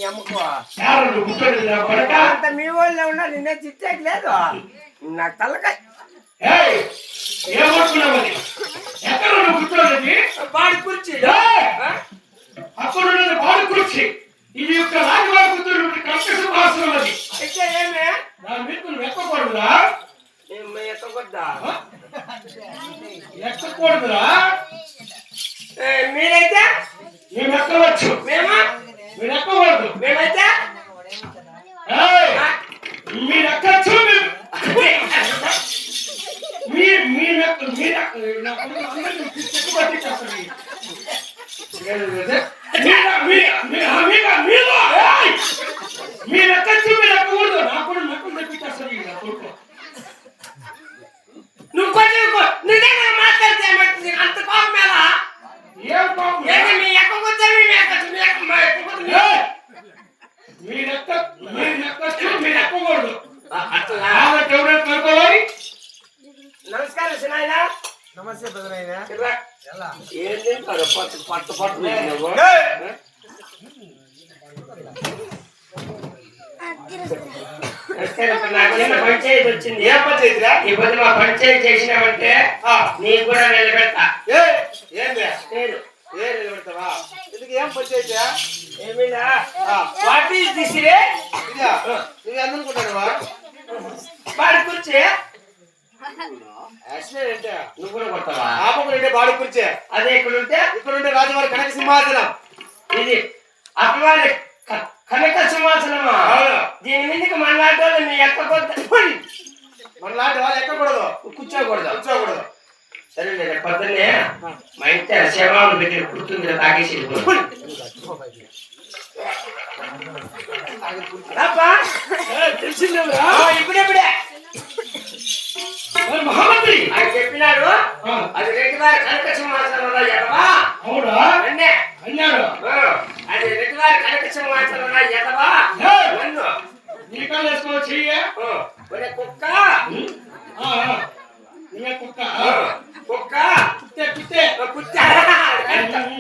అమ్మకు అంత మీ వాళ్ళే ఉన్నా నిన్నే చిట్టేకి లేదు నాకు తలకాయ బాడి కుర్చీ అక్కడ బాడి కుర్చీ ఇది యొక్క రాజవారి కూతురు కర్కశం అది అయితే ఏమే దాని మీద నువ్వు ఎక్కకూడదురా ఎక్కకొద్దా ఎక్కకూడదురా మీరైతే మేము ఎక్కవచ్చు మేమా మీరు ఎక్కకూడదు మేమైతే మీరు ఎక్కచ్చు మీరు ఎక్కచ్చు మీరు ఎక్కకూడదు నాకు కూడా నక్కలు తెప్పించేస్తారు నువ్వు కొంచెం నిజంగా మాట్లాడితే అంత కోపం మీద ఏం కోపం మీ ఎక్కకొచ్చా మేము ఎక్కచ్చు మీరు ఎక్కచ్చు మీరు ఎక్కకూడదు ఎవరైనా కనుక్కోవాలి. నమస్కారం సినాయన నమస్తే పెదనాయనా ఏం తింటారు పట్టు పట్టు పంచాయతీ వచ్చింది ఏ పంచాయతీరా ఈ పొద్దు మా పంచాయతీ చేసినామంటే నీకు కూడా నిలబెడతా నేను నిలబెడతావా ఎందుకు ఏం పంచాయతీ ఏమిలా వాట్ ఈస్ దిస్ రే నువ్వు ఎందుకుంటావా బాడి కూర్చే యాక్సిడెంట్ అంటే నువ్వు కూడా కొడతావా ఆపకుంటే బాడి కూర్చే అదే ఇక్కడ ఉంటే రాజవారి కనక సింహాసనం ఇది అపవాది కనక సింహాసనమా దీని మీదకి మనలాంటి మీ ఎక్కకూడదు మనలాంటి వాళ్ళు ఎక్కకూడదు కూర్చోకూడదు సరే నేను పొద్దున్నే మా ఇంటి శవాలు పెట్టి కుడుతుంది తాగేసి తెలిసిందేరా ఇప్పుడెప్పుడే మహామంత్రి ఆయన చెప్పినాడు అది రెడ్డివారి కనక సింహాసనంలో ఎదవా అవునా అన్నే అన్నాడు అది రెడ్డివారి కనక సింహాసనంలో ఎదవా నన్ను నీకాలు వేసుకోవచ్చు చెయ్య ఒరే కుక్క కుక్క కుక్క కుత్తే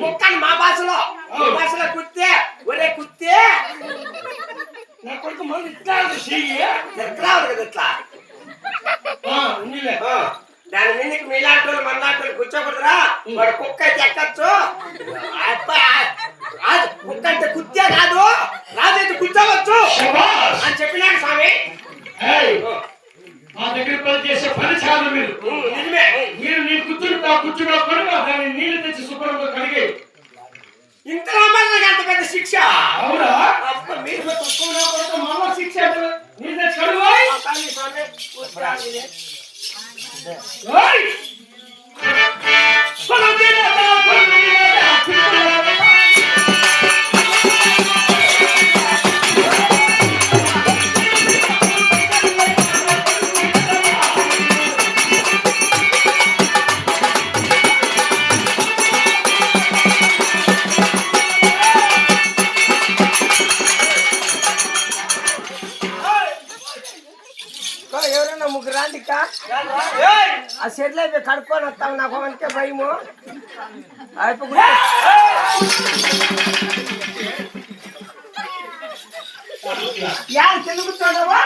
కుక్క మా భాషలో కుత్తే ఒరే కుత్తే నా కొడుకు మళ్ళీ ఇట్లా చెయ్యి ఎట్లా కదా ఇట్లా దాని మీదకి మీలాంటి వాళ్ళు మనలాంటి వాళ్ళు కూర్చోకూడదురా వాడు కుక్క అయితే ఎక్కచ్చు కుక్క అంటే కుత్తే కాదు రాజైతే కూర్చోవచ్చు అని చెప్పినాడు స్వామి మా దగ్గర పని చేసే పని చాలు మీరు నిజమే మీరు నీ కూర్చున్నా కొనుక దాన్ని నీళ్లు తెచ్చి శుభ్రంగా కడిగే ఇంత నమ్మకం అంత పెద్ద శిక్ష అవునా మీరు మళ్ళా శిక్ష నీళ్ళు తెచ్చి కడుగు స్వామి ఎవరైనా ముగ్గురు రాండి ఆ షెడ్లు అయిపోయి కడుక్కొని వస్తాం నాకు అంటే భయము అయిపోయి కింద కూర్చోండవా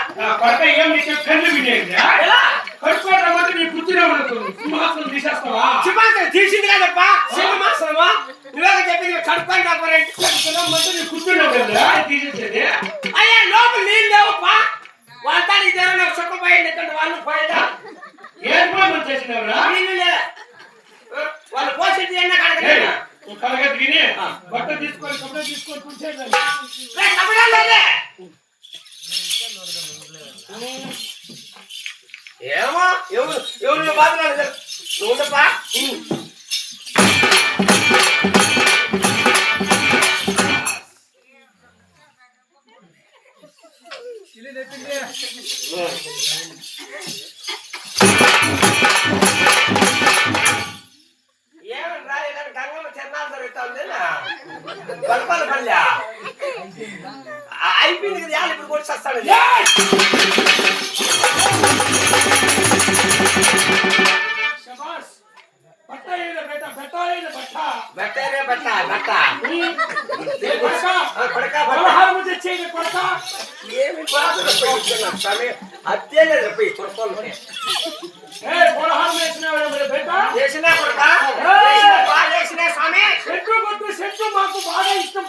కడుక్కోవడం నీ కూర్చున్నావు సింహాసనం తీసేస్తావా సింహాసనం తీసింది కదప్పా సింహాసనమా నువ్వేగా చెప్పింది కడుక్కొని నీ కూర్చున్నావు కదా తీసేసేది అయ్యా లోపల నీళ్ళు లేవప్పా వాళ్ళకి దేవుడు నాకు సుఖపోయింది ఇక్కడ వాళ్ళు పోయిందా ఏం పని చేసినవరా నీళ్ళే వాళ్ళు పోసేది ఎన్న కడగ తిని బట్ట తీసుకొని కపడ తీసుకొని కూర్చేది ఏమో ఎవరు బాధ ఉండపా ఏమన్నా గంగమ్మ తిరణాలు జరుగుతుంది బల్పాల పల్లె అయిపోయింది కదా ఇప్పుడు కొట్టి వస్తాడు బట్ట బట్టరే బట్ట బట్ట కొడకా కొడక పదహారు తెచ్చేది కొడకా ఏమి స్వామి అదే లేదు పోయి కొడుకోవాలి పదహారు వేసినావు బేట చేసినా కొడక చేసినా స్వామి చెట్టు కొట్టు చెట్టు మాకు బాగా ఇష్టం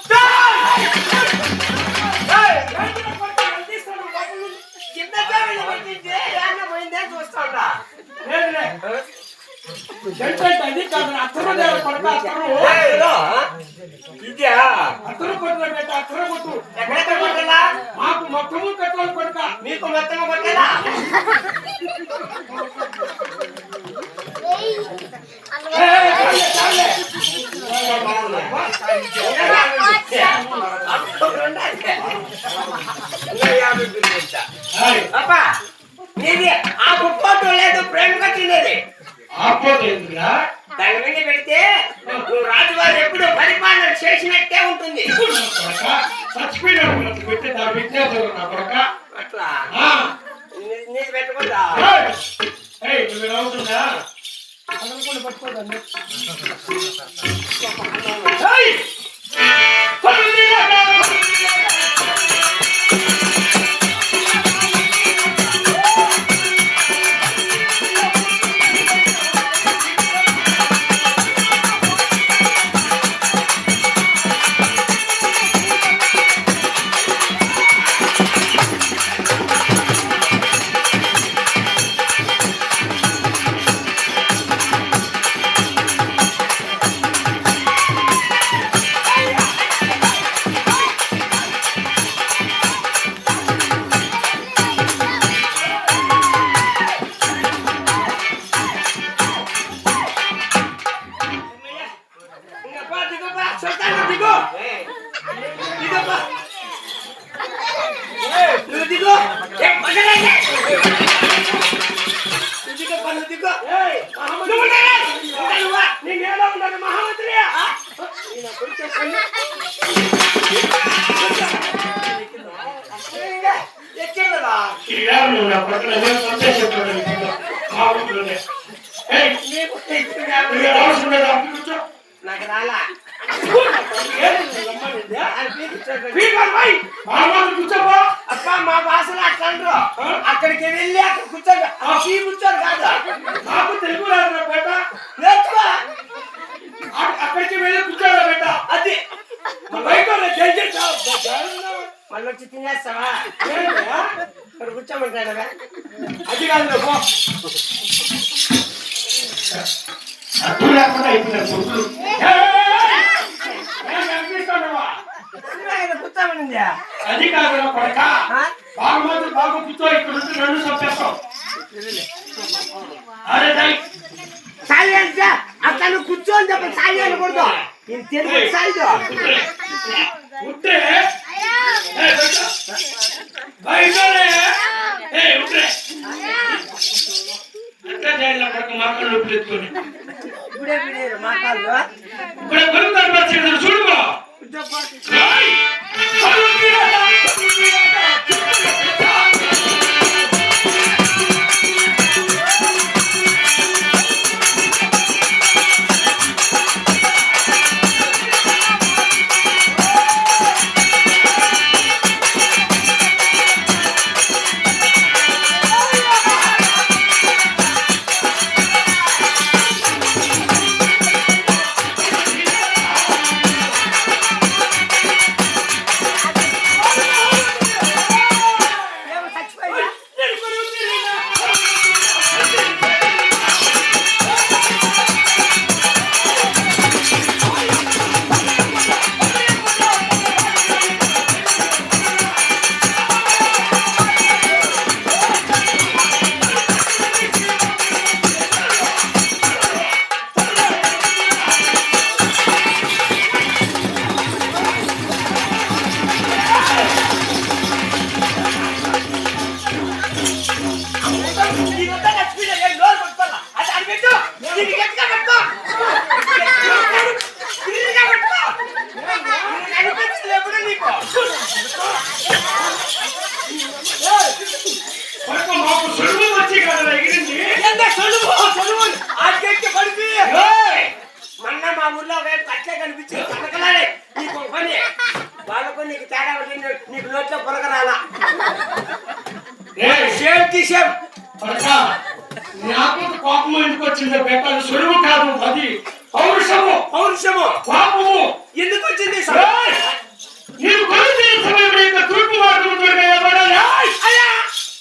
కింద పోయిందే చూస్తా ఉంటా అది కాదు అత్తరు కొడక అత్తరు ఇదా అత్తరు కొట్టు బేట అత్తరు కొట్టు ఎక్కడ కొట్టాలా మాకు మొత్తము కట్టాలి కొడక మీకు మొత్తం కొట్టాలా అబ్బా నీది ఆ ఫోటో లేదు ప్రేమ కట్టినది దాని మీద పెడితే నువ్వు రాజువారు ఎప్పుడు పరిపాలన చేసినట్టే ఉంటుంది అట్లా నీది పెట్టకుండా పట్టుకోదండి నాకు రాలా అప్ప మా భాషలో అట్లా అక్కడికి వెళ్ళి అక్కడ కూర్చోరు కూర్చోరు కాదు నాకు తెలుగు రాదు బేట నేర్చుకో అక్కడికి వెళ్ళి కూర్చోరా బేట అది బయట మళ్ళీ వచ్చి తినేస్తావా ఇక్కడ కూర్చోమంటాడా అది కాదు అప్పుడు లేకుండా అయిపోయినారు కూర్చోమనింది అది కాదు కొడక బాగా మాత్రం బాగా కూర్చో ఇక్కడ నుంచి రెండు చంపేస్తాం అరే సాయి అంటే అట్లా నువ్వు కూర్చో అని చెప్పి సాయి అనకూడదు నేను తెలుగు సాయిదు ఉంటే ఇప్పుడే మా కాళ్ళు చూడు అనిపించింది కనకలాడే నీకు ఒక పని వాళ్ళకు నీకు తేడా ఉంటుంది నీకు నోట్లో పొరగరాలా సేమ్ పడక నాకు కోపం ఎందుకు వచ్చిందో పెట్టాలి సులువు కాదు అది పౌరుషము పాపము ఎందుకు వచ్చింది నేను కొలిచిన సమయంలో ఇంకా తూర్పు మార్గం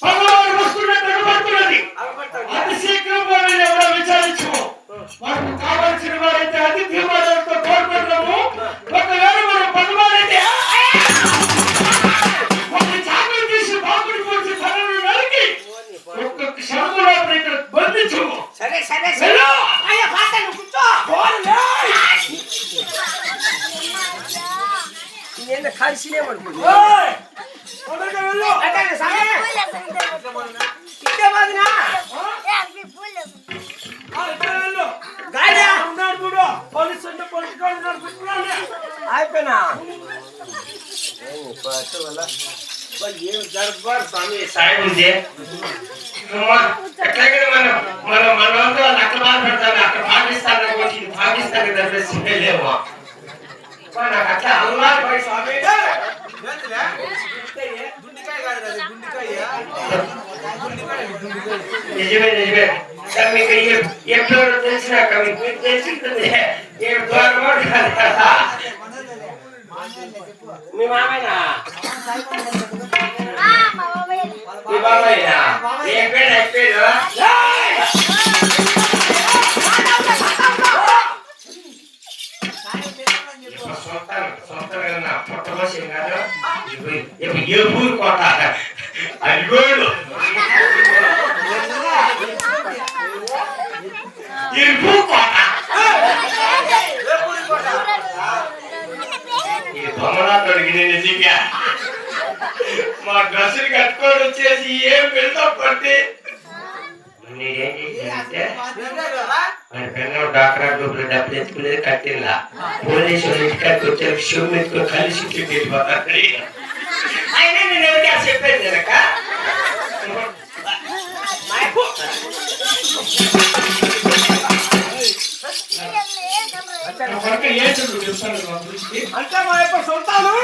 పగవారు వస్తున్నట్టు పడుతున్నది అతి శీఘ్రంగా ఎవరో విచారించు మనకు కావాల్సిన వారైతే అతి తీవ్రతో కోరుకుంటున్నాము ఒకవేళ మనం పగవారైతే ఒక చాకలి తీసి బాగుడి పోసి తలను నరికి ఒక్క క్షణంలో ఇక్కడ బంధించు సరే నేను కలిసినే పడుకుంటా అయిపోయినా ఏం దర్బార్ స్వామి సాయం ఉంది ఎట్లాగే మనం మనతో అక్కడ బాధపడతాను అక్కడ పాకిస్తాన్ లేవు నాకు అట్లా అలవాటు పడి స్వామి నిజమే మీకు ఎప్పుడు తెలిసినాక మీకు తెలిసింటుంది మీ మామయ్యనా మీ బాబాయ్యనా ఏం పేరు పుట్టమోసింది కాదు ఏ ఊరు కోట అడిగోడు ఈ బొమ్మలా దొరికింది నిజంగా మా డ్రెస్సులు కట్టుకొని వచ్చేసి ఏం పెడతా పట్టి నేనేం చేశానంటే డాక్టర్ డబ్బులు ఎత్తుకునేది కట్టిందా పోలీసులు ఇంటికి వచ్చే షూ ఎత్తుకొని కలిసి వెళ్ళిపోతారు అయినా నేను ఎవరికి చెప్పేది కనుక అంటే మా యొక్క సొంతాను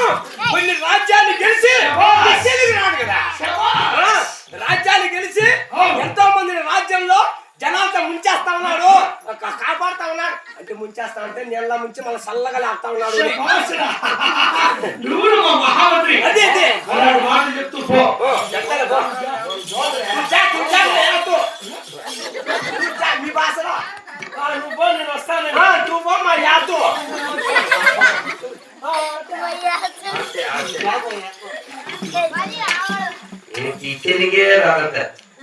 కొన్ని రాజ్యాలు గెలిచి రాడు కదా రాజ్యాలు గెలిచి ఎంతో మంది రాజ్యంలో జనాలతో ముంచేస్తా ఉన్నాడు కాపాడుతా ఉన్నాడు అంటే ముంచేస్తా అంటే నీళ్ళ ముంచి మళ్ళీ చల్లగా లేపుతా ఉన్నాడు మహామంత్రి అదే మాట చెప్తూ మీ భాషలో నువ్వు నేను వస్తాను నువ్వు మా యాతో తెలుగే రాదంట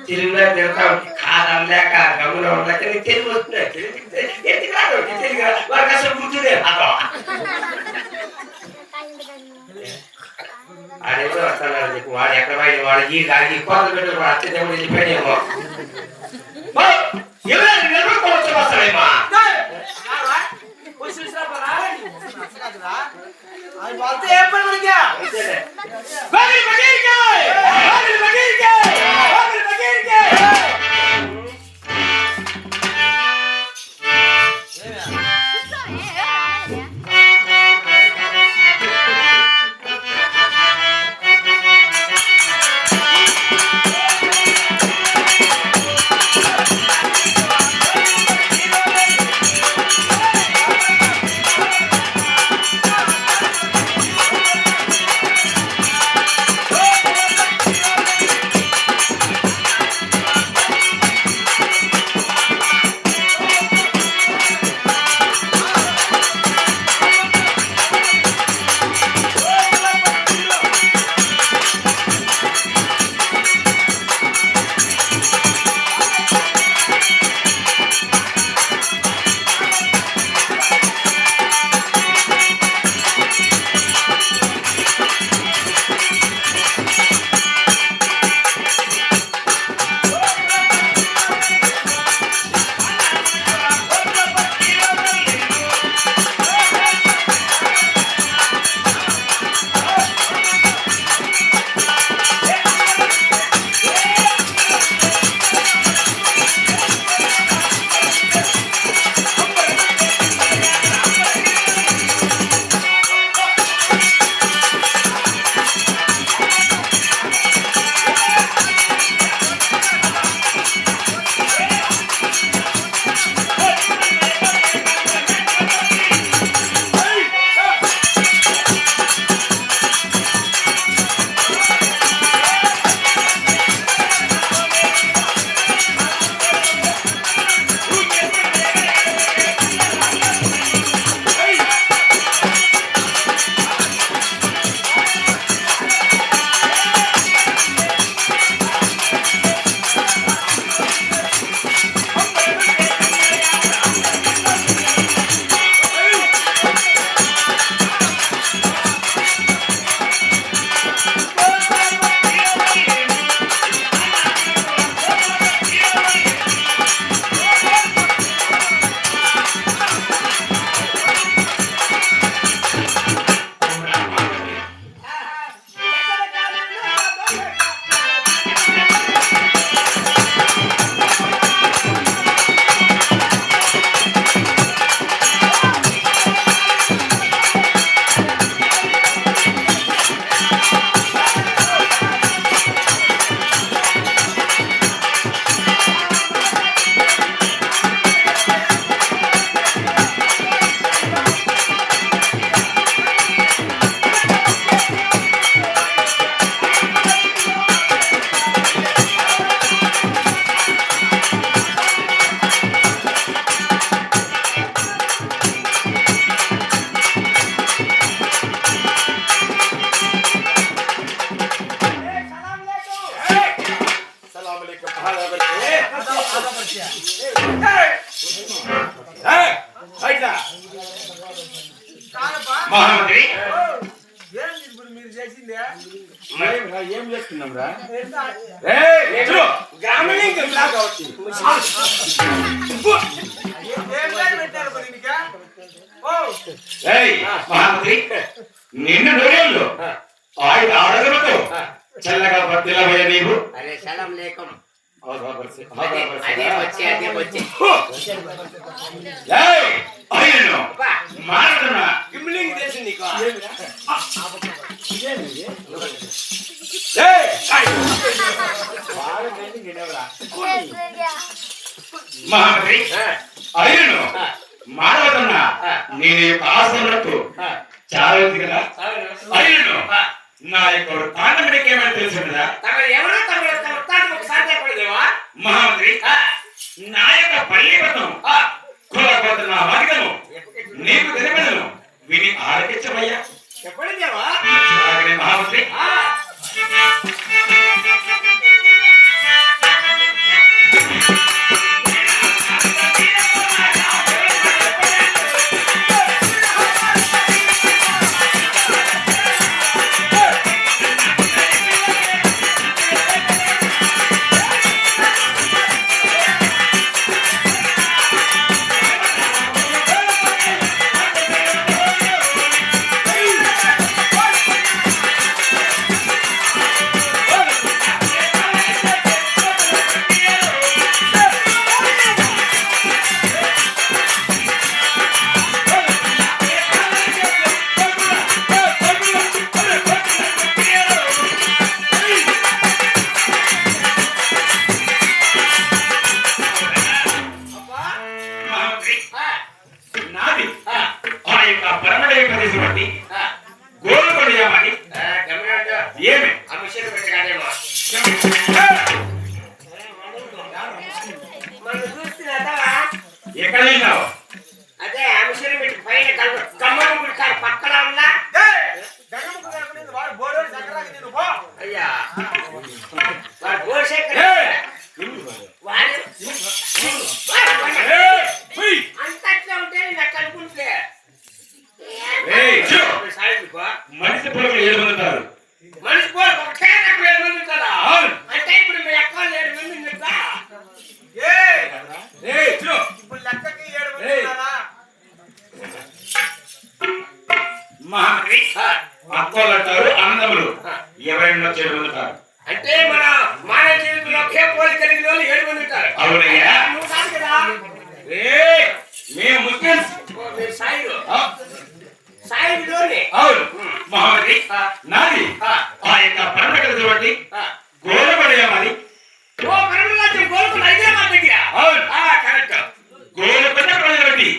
తెలుగులో తిరుగుతా కాదం లేక గమనం ఉండక తెలుగు వస్తున్నాయి ఎందుకు రాదు తెలుగు వారికి అసలు గుర్తులే రాదు ఆడేదో వస్తాను చెప్పి వాడు ఎక్కడ పోయి వాడు ఈ గాలి కోతలు పెట్టి వాడు అత్తే దేవుడు వెళ్ళిపోయాడేమో ఎవరైనా నిలబడుకోవచ్చు వస్తాడేమా ఏం పని మనకి మహామంత్రి ఏంది ఇప్పుడు మీరు చేసింది ఏం చేస్తున్నాం రా గ్రామీణ లాగా వచ్చింది ఏం పేరు పెట్టారు మరి నీకా? ఓ మహామంత్రి నిన్ను నూరేళ్ళు ఆయన అడగలతో చల్లగా బతిలబోయే నీవు అరే సలాం లేకం ఆయనను మారుతున్నా గిమ్లింగ్ తెలిసింది నీకు మహామంత్రి ఆయనను మారవతున్నా నేను యొక్క ఆశ్రమకు చాలా ఉంది కదా ఆయనను నా యొక్క తాండమికి ఏమైనా తెలిసిందా ఎవరో ఒకసారి చెప్పలేదేవా మహామంత్రి నా యొక్క పల్లిపతం కులపోత నా మార్గము నీకు తెలిపదను విని ఆలకించమయ్యా చెప్పండి దేవా మహామంత్రి నాది ఆ యొక్క పరమదేవి ప్రదేశం బట్టి గోలుకొండ యామని ఏమి ఆ మిషన్ పెట్టగానేమో మనం చూస్తున్నా ఎక్కడ వెళ్ళినావు అదే ఆ మిషన్ పెట్టి పైన గమ్మని గుడి కాదు పక్కన ఉన్నా గంగమ్మ కాకుండా వాడు బోరోడు చక్కరాకి నేను పో. అయ్యా వాడు గోశేఖర్ వాడు అంతట్లో ఉంటే నేను అట్లా అనుకుంటే మనిషి పొలం 7 మంది ఉంటారు మనిషి పోరు ఒకటే నాకు 7 మంది ఉంటారా అంటే ఇప్పుడు మీ అక్క 7 మంది ఉంటా ఇప్పుడు లెక్కకి 7 మంది ఉన్నారా? మహామంత్రి అక్కోలు అంటారు అన్నదమ్ములు ఎవరైనా 7 మంది ఉంటారు అంటే మన మానవ జీవితంలో ఒకే పోలి కలిగిన వాళ్ళు 7 మంది ఉంటారు అవునయ్యా నువ్వు కాదు కదా మేము ముస్లిమ్స్ మీరు సాయిలు సాయిలోనే అవును మహామంత్రి నాది ఆ యొక్క పరమగతి బట్టి గోలపడేయామని ఓ పరమరాజ్యం గోల్కొండ హైదరాబాద్ దగ్గర అవును కరెక్ట్ గోలపడ్డ ప్రజలు బట్టి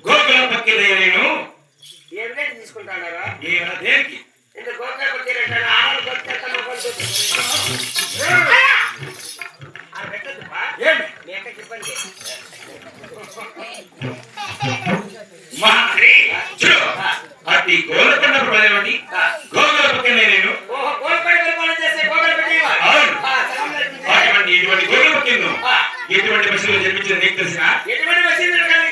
గోకుల పక్కి నేను ఏం రేటు తీసుకుంటున్నారా ఏమైనా దేనికి ఇంత గోకల పక్కి రేటు ఆడలు కొట్టేస్తాను పెట్టద్దుపా ఏమి మీ అక్కకి ఇబ్బంది మహామంత్రి చూడు అతి గోలకొండ ప్రజలు బట్టి గోకుల పక్కి నేను ఓహో గోల్కొండ పరిపాలన చేసే గోకల పెట్టేవా అవును అటువంటి ఇటువంటి గోకుల పక్కి ఎటువంటి మనుషులు జన్మించిన నీకు తెలిసిన ఎటువంటి మసీదులు కానీ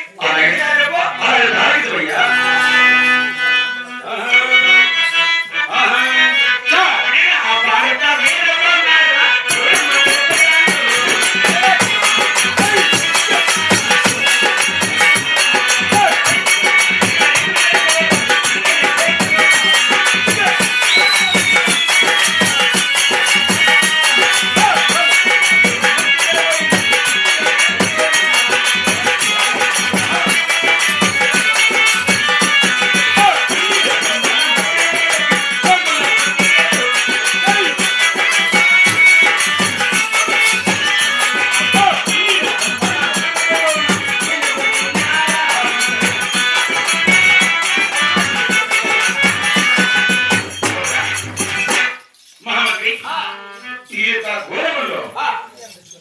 ఈ యొక్క గోడములో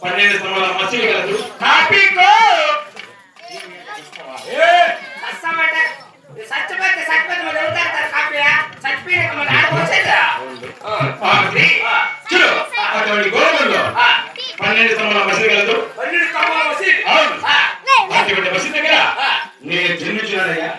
12 స్తంభాల మసీదు కలదు చూడు అటువంటి గోడములో 12 స్తంభాల మసీదు కలదు అటువంటి మసీదు దగ్గర నేను జన్మించినానయ్యా